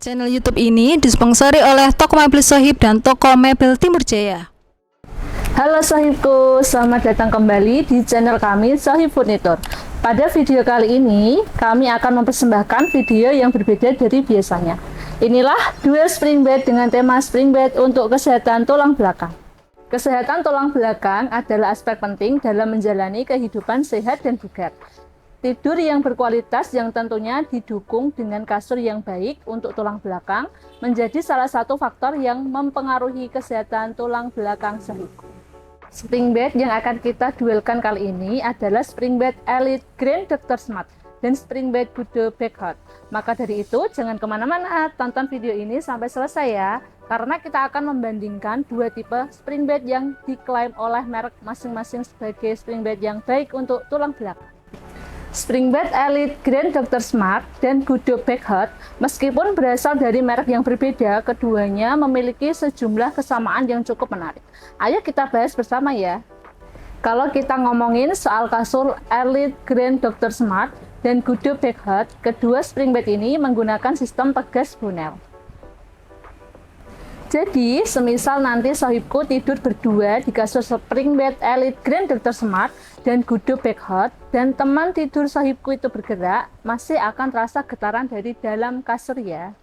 Channel YouTube ini disponsori oleh Toko Mebel Sohib dan Toko Mebel Timur Jaya. Halo Sohibku, selamat datang kembali di channel kami Sohib Furnitur. Pada video kali ini, kami akan mempersembahkan video yang berbeda dari biasanya. Inilah duel spring bed dengan tema spring bed untuk kesehatan tulang belakang. Kesehatan tulang belakang adalah aspek penting dalam menjalani kehidupan sehat dan bugar. Tidur yang berkualitas yang tentunya didukung dengan kasur yang baik untuk tulang belakang menjadi salah satu faktor yang mempengaruhi kesehatan tulang belakang Sohibku. Spring bed yang akan kita duelkan kali ini adalah spring bed Elite Grand Dr. Smart dan spring bed Gudo Backhot. Maka dari itu jangan kemana-mana, tonton video ini sampai selesai ya, karena kita akan membandingkan dua tipe spring bed yang diklaim oleh merek masing-masing sebagai spring bed yang baik untuk tulang belakang. Spring bed Elite Grand Dr. Smart dan Gudo Backhot, meskipun berasal dari merek yang berbeda, keduanya memiliki sejumlah kesamaan yang cukup menarik. Ayo kita bahas bersama ya. Kalau kita ngomongin soal kasur Elite Grand Dr. Smart dan Gudo Backhot, kedua spring bed ini menggunakan sistem pegas bonel. Jadi, semisal nanti Sohibku tidur berdua di kasur spring bed Elite Grand Dr. Smart dan Gudo Backhot, dan teman tidur Sohibku itu bergerak, masih akan terasa getaran dari dalam kasur ya.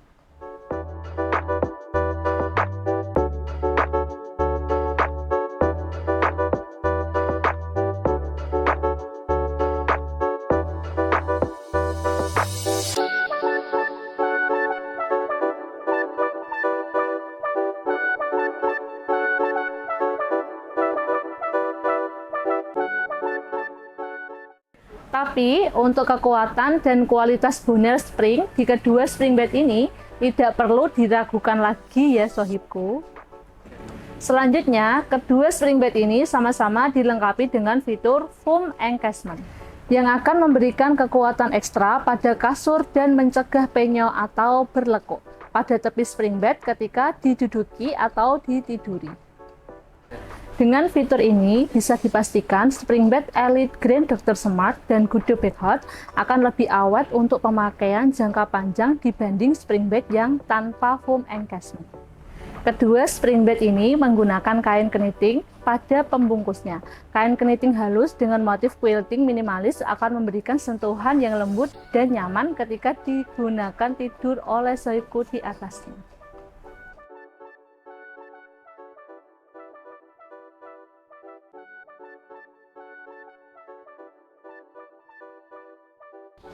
Tapi untuk kekuatan dan kualitas bonel spring di kedua spring bed ini tidak perlu diragukan lagi ya Sohibku. Selanjutnya, kedua spring bed ini sama-sama dilengkapi dengan fitur foam encasement yang akan memberikan kekuatan ekstra pada kasur dan mencegah penyok atau berlekuk pada tepi spring bed ketika diduduki atau ditiduri. Dengan fitur ini, bisa dipastikan spring bed Elite Grand Dr. Smart dan Gudo Backhot akan lebih awet untuk pemakaian jangka panjang dibanding spring bed yang tanpa foam encasement. Kedua spring bed ini menggunakan kain keniting pada pembungkusnya. Kain keniting halus dengan motif quilting minimalis akan memberikan sentuhan yang lembut dan nyaman ketika digunakan tidur oleh Sohibku di atasnya.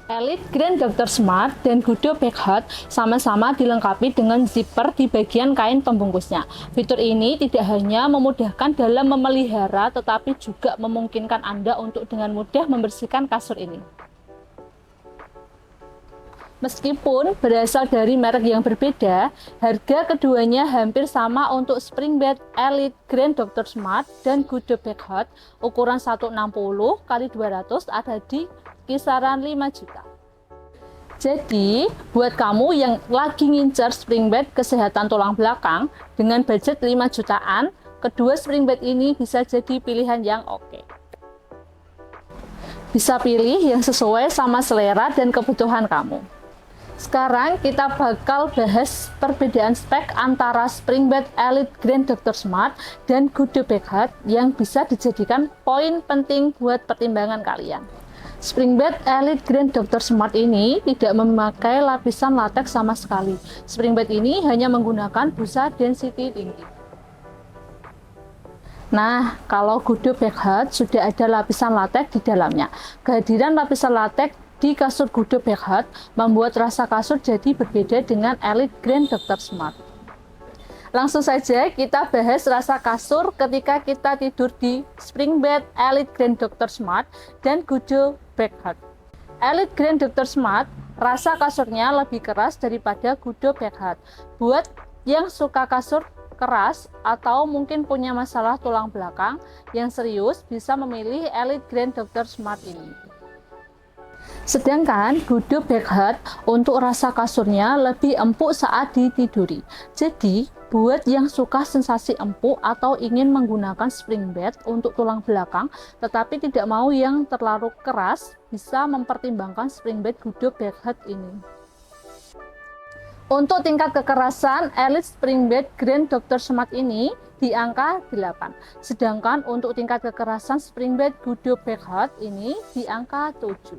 Elite Grand Dr. Smart dan Gudo Backhot sama-sama dilengkapi dengan zipper di bagian kain pembungkusnya. Fitur ini tidak hanya memudahkan dalam memelihara, tetapi juga memungkinkan Anda untuk dengan mudah membersihkan kasur ini. Meskipun berasal dari merek yang berbeda, harga keduanya hampir sama untuk spring bed Elite Grand Dr. Smart dan Gudo Backhot ukuran 160 x 200 ada di kisaran 5 juta. Jadi, buat kamu yang lagi ngincer spring bed kesehatan tulang belakang dengan budget 5 jutaan, kedua spring bed ini bisa jadi pilihan yang oke. Bisa pilih yang sesuai sama selera dan kebutuhan kamu. Sekarang kita bakal bahas perbedaan spek antara spring bed Elite Grand Dr. Smart dan Gudo Backhot yang bisa dijadikan poin penting buat pertimbangan kalian. Spring bed Elite Grand Dr. Smart ini tidak memakai lapisan latex sama sekali. Spring bed ini hanya menggunakan busa density tinggi. Nah, kalau Gudo Backhot sudah ada lapisan latex di dalamnya. Kehadiran lapisan latex di kasur Gudo Backhot membuat rasa kasur jadi berbeda dengan Elite Grand Dr. Smart. Langsung saja kita bahas rasa kasur ketika kita tidur di spring bed Elite Grand Dr. Smart dan Gudo Backhot. Elite Grand Dr. Smart, rasa kasurnya lebih keras daripada Gudo Backhot. Buat yang suka kasur keras atau mungkin punya masalah tulang belakang yang serius, bisa memilih Elite Grand Dr. Smart ini. Sedangkan Gudo Backhot untuk rasa kasurnya lebih empuk saat ditiduri. Jadi, buat yang suka sensasi empuk atau ingin menggunakan spring bed untuk tulang belakang tetapi tidak mau yang terlalu keras, bisa mempertimbangkan spring bed Gudo Backhot ini. Untuk tingkat kekerasan Elite Spring Bed Grand Dr. Smart ini di angka 8. Sedangkan untuk tingkat kekerasan Spring Bed Gudo Backhot ini di angka 7.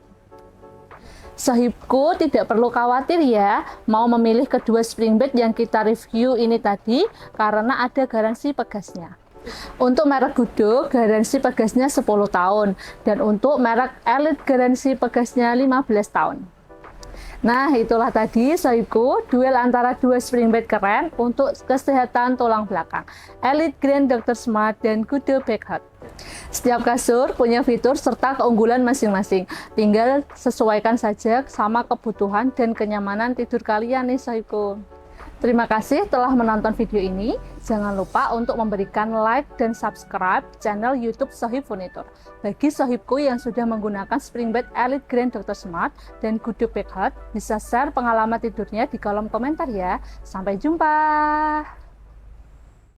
Sahibku tidak perlu khawatir ya mau memilih kedua spring bed yang kita review ini tadi karena ada garansi pegasnya. Untuk merek Gudo garansi pegasnya 10 tahun dan untuk merek Elite garansi pegasnya 15 tahun. Nah, itulah tadi sahibku duel antara dua spring bed keren untuk kesehatan tulang belakang. Elite Grand Dr. Smart dan Gudo Backhot. Setiap kasur punya fitur serta keunggulan masing-masing. Tinggal sesuaikan saja sama kebutuhan dan kenyamanan tidur kalian nih sahibku. Terima kasih telah menonton video ini. Jangan lupa untuk memberikan like dan subscribe channel YouTube Sohib Furnitur. Bagi sohibku yang sudah menggunakan spring bed Elite Grand Dr. Smart dan Gudo Backhot, bisa share pengalaman tidurnya di kolom komentar ya. Sampai jumpa.